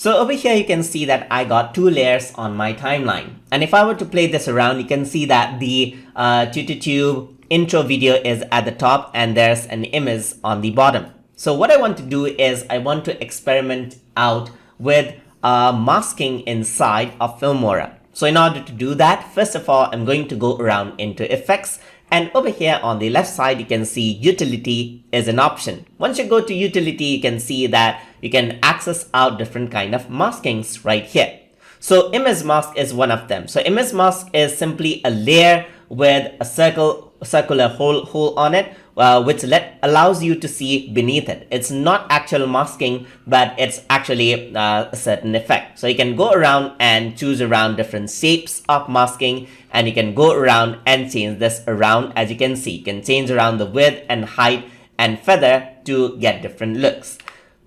So over here you can see that I got 2 layers on my timeline. And if I were to play this around, you can see that the TuTube intro video is at the top and there's an image on the bottom. So what I want to do is I want to experiment out with masking inside of Filmora. So in order to do that, first of all, I'm going to go around into effects. And over here on the left side, you can see utility is an option. Once you go to utility, you can see that you can access out different kind of maskings right here. So image mask is one of them. So image mask is simply a layer with a circular hole on it, which allows you to see beneath it. It's not actual masking, but it's actually a certain effect. So you can go around and choose around different shapes of masking, and you can go around and change this around. As you can see, you can change around the width and height and feather to get different looks.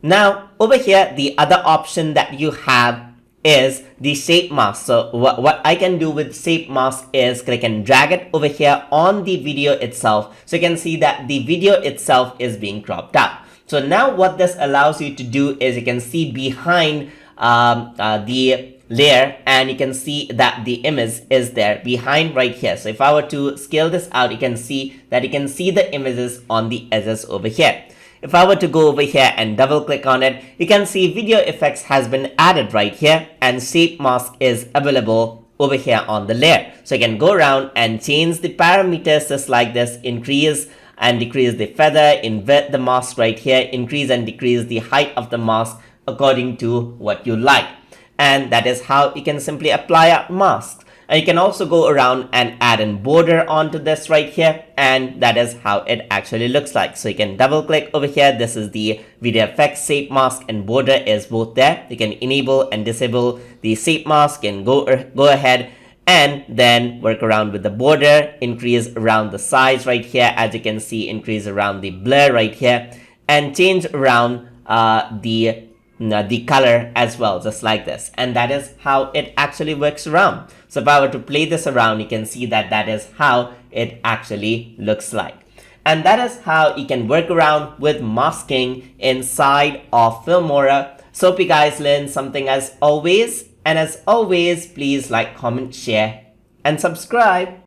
Now over here, the other option that you have is the shape mask. So what I can do with shape mask is click and drag it over here on the video itself. So you can see that the video itself is being cropped out. So now what this allows you to do is you can see behind the layer, and you can see that the image is there behind right here. So if I were to scale this out, you can see that you can see the images on the edges over here. If I were to go over here and double click on it, you can see video effects has been added right here, and shape mask is available over here on the layer. So you can go around and change the parameters just like this, increase and decrease the feather, invert the mask right here, increase and decrease the height of the mask according to what you like. And that is how you can simply apply a mask. And you can also go around and add a border onto this right here, and that is how it actually looks like. So you can double click over here. This is the video effects, shape mask and border is both there. You can enable and disable the shape mask and go ahead and then work around with the border, increase around the size right here. As you can see, increase around the blur right here, and change around the color as well, just like this. And that is how it actually works around. So if I were to play this around, you can see that that is how it actually looks like. And that is how you can work around with masking inside of Filmora. So hope you guys learned something as always. And as always, please like, comment, share, and subscribe.